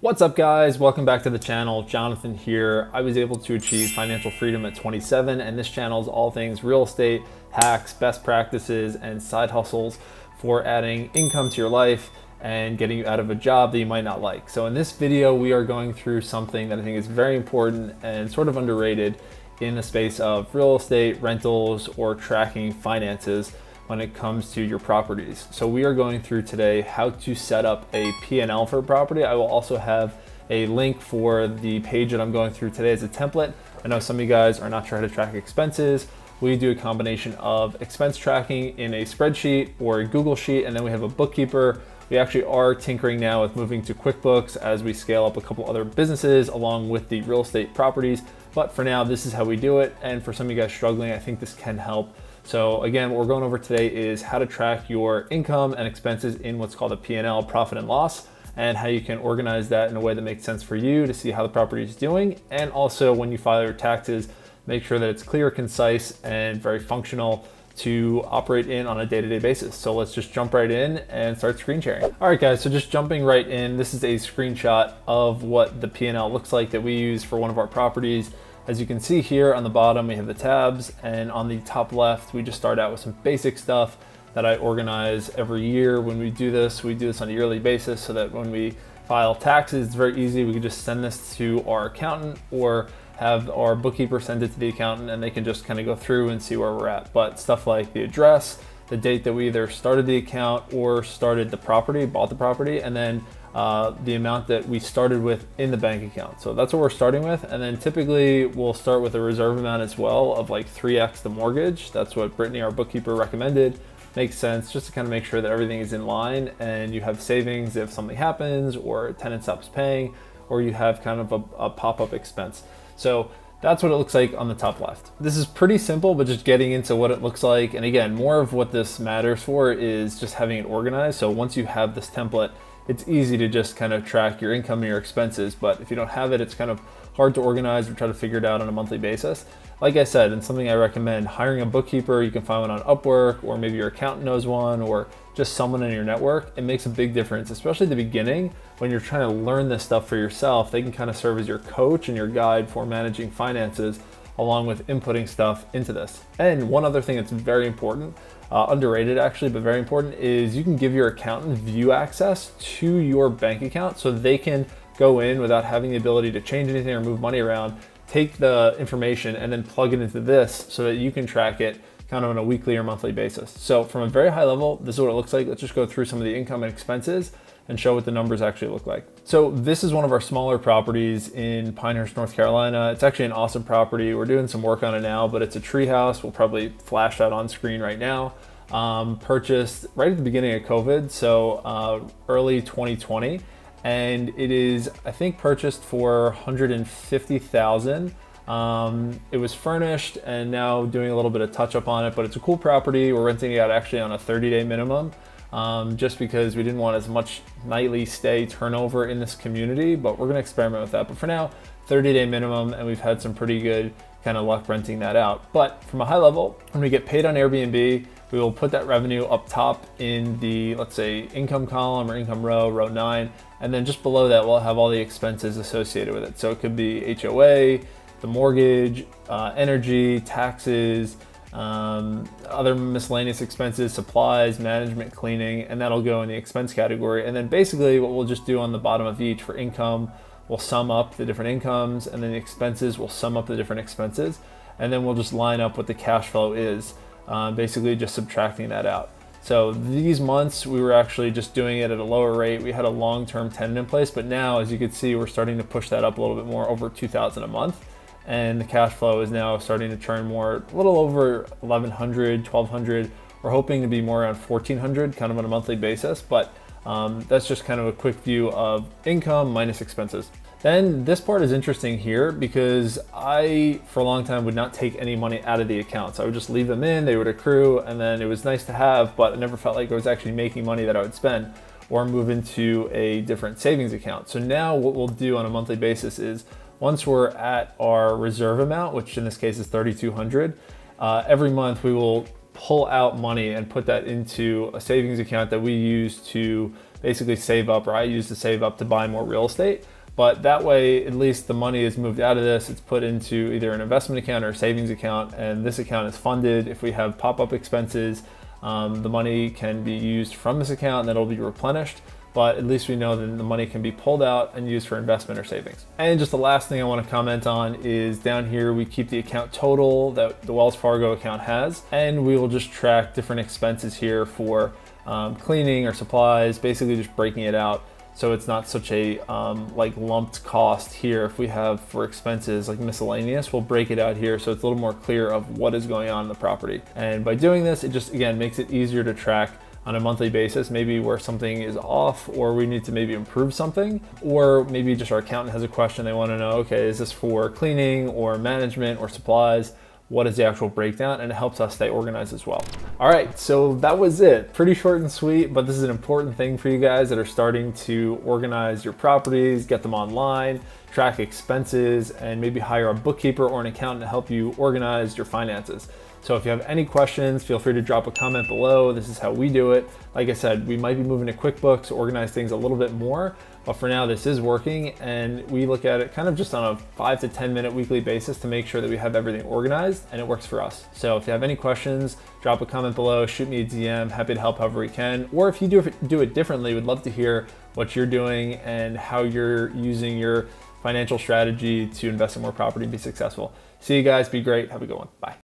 What's up guys, welcome back to the channel. Jonathan here. I was able to achieve financial freedom at 27 and this channel is all things real estate, hacks, best practices, and side hustles for adding income to your life and getting you out of a job that you might not like. So in this video, we are going through something that I think is very important and sort of underrated in the space of real estate, rentals, or tracking finances when it comes to your properties. So we are going through today how to set up a P&L for a property. I will also have a link for the page that I'm going through today as a template. I know some of you guys are not sure how to track expenses. We do a combination of expense tracking in a spreadsheet or a Google Sheet, and then we have a bookkeeper. We actually are tinkering now with moving to QuickBooks as we scale up a couple other businesses along with the real estate properties. But for now, this is how we do it. And for some of you guys struggling, I think this can help. So again, what we're going over today is how to track your income and expenses in what's called a P&L, profit and loss, and how you can organize that in a way that makes sense for you to see how the property is doing. And also when you file your taxes, make sure that it's clear, concise, and very functional to operate in on a day-to-day basis. So let's just jump right in and start screen sharing. All right guys, so just jumping right in, this is a screenshot of what the P&L looks like that we use for one of our properties. As you can see here on the bottom, we have the tabs, and on the top left, we just start out with some basic stuff that I organize every year. When we do this on a yearly basis so that when we file taxes, it's very easy. We can just send this to our accountant or have our bookkeeper send it to the accountant and they can just kind of go through and see where we're at. But stuff like the address, the date that we either started the account or started the property, bought the property, and then the amount that we started with in the bank account. So that's what we're starting with. And then typically we'll start with a reserve amount as well of like 3x the mortgage. That's what Brittany, our bookkeeper, recommended. Makes sense just to kind of make sure that everything is in line and you have savings if something happens or a tenant stops paying or you have kind of a pop-up expense. So that's what it looks like on the top left. This is pretty simple, but just getting into what it looks like. And again, more of what this matters for is just having it organized. So once you have this template, it's easy to just kind of track your income and your expenses, but if you don't have it, it's kind of hard to organize or try to figure it out on a monthly basis. Like I said, and something I recommend, hiring a bookkeeper. You can find one on Upwork, or maybe your accountant knows one, or just someone in your network. It makes a big difference, especially at the beginning when you're trying to learn this stuff for yourself. They can kind of serve as your coach and your guide for managing finances, along with inputting stuff into this. And one other thing that's very important, underrated actually, but very important, is you can give your accountant view access to your bank account so they can go in without having the ability to change anything or move money around, take the information and then plug it into this so that you can track it kind of on a weekly or monthly basis. So from a very high level, this is what it looks like. Let's just go through some of the income and expenses and show what the numbers actually look like. So this is one of our smaller properties in Pinehurst, North Carolina. It's actually an awesome property. We're doing some work on it now, but it's a tree house. We'll probably flash that on screen right now. Purchased right at the beginning of COVID, so early 2020. And it is, I think, purchased for $150,000. It was furnished and now doing a little bit of touch up on it, but it's a cool property. We're renting it out actually on a 30-day minimum. Just because we didn't want as much nightly stay turnover in this community, but we're gonna experiment with that. But for now, 30-day minimum, and we've had some pretty good kind of luck renting that out. But from a high level, when we get paid on Airbnb, we will put that revenue up top in the, let's say, income column or income row, row 9, and then just below that, we'll have all the expenses associated with it. So it could be HOA, the mortgage, energy, taxes, other miscellaneous expenses, supplies, management, cleaning, and that'll go in the expense category. And then basically what we'll just do on the bottom of each for income, we'll sum up the different incomes, and then the expenses will sum up the different expenses. And then we'll just line up what the cash flow is, basically just subtracting that out. So these months we were actually just doing it at a lower rate. We had a long-term tenant in place, but now as you can see, we're starting to push that up a little bit more, over $2,000 a month. And the cash flow is now starting to turn more, a little over 1,100, 1,200. We're hoping to be more around 1,400 kind of on a monthly basis, but that's just kind of a quick view of income minus expenses. Then this part is interesting here because I, for a long time, would not take any money out of the accounts. I would just leave them in, they would accrue, and then it was nice to have, but I never felt like I was actually making money that I would spend or move into a different savings account. So now what we'll do on a monthly basis is, once we're at our reserve amount, which in this case is 3,200, every month we will pull out money and put that into a savings account that we use to basically save up, or I use to save up to buy more real estate. But that way, at least the money is moved out of this. It's put into either an investment account or a savings account, and this account is funded. If we have pop-up expenses, the money can be used from this account and then it'll be replenished. But at least we know that the money can be pulled out and used for investment or savings. And just the last thing I want to comment on is down here, we keep the account total that the Wells Fargo account has, and we will just track different expenses here for cleaning or supplies, basically just breaking it out. So it's not such a like lumped cost here. If we have for expenses like miscellaneous, we'll break it out here so it's a little more clear of what is going on in the property. And by doing this, it just, again, makes it easier to track on a monthly basis, maybe where something is off or we need to maybe improve something, or maybe just our accountant has a question. They want to know, okay, is this for cleaning or management or supplies? What is the actual breakdown? And it helps us stay organized as well. All right, so that was it. Pretty short and sweet, but this is an important thing for you guys that are starting to organize your properties, get them online, track expenses, and maybe hire a bookkeeper or an accountant to help you organize your finances. So if you have any questions, feel free to drop a comment below. This is how we do it. Like I said, we might be moving to QuickBooks to organize things a little bit more, but for now this is working, and we look at it kind of just on a 5 to 10 minute weekly basis to make sure that we have everything organized, and it works for us. So if you have any questions, drop a comment below, shoot me a DM, happy to help however we can. Or if you do it differently, we'd love to hear what you're doing and how you're using your financial strategy to invest in more property and be successful. See you guys, be great, have a good one, bye.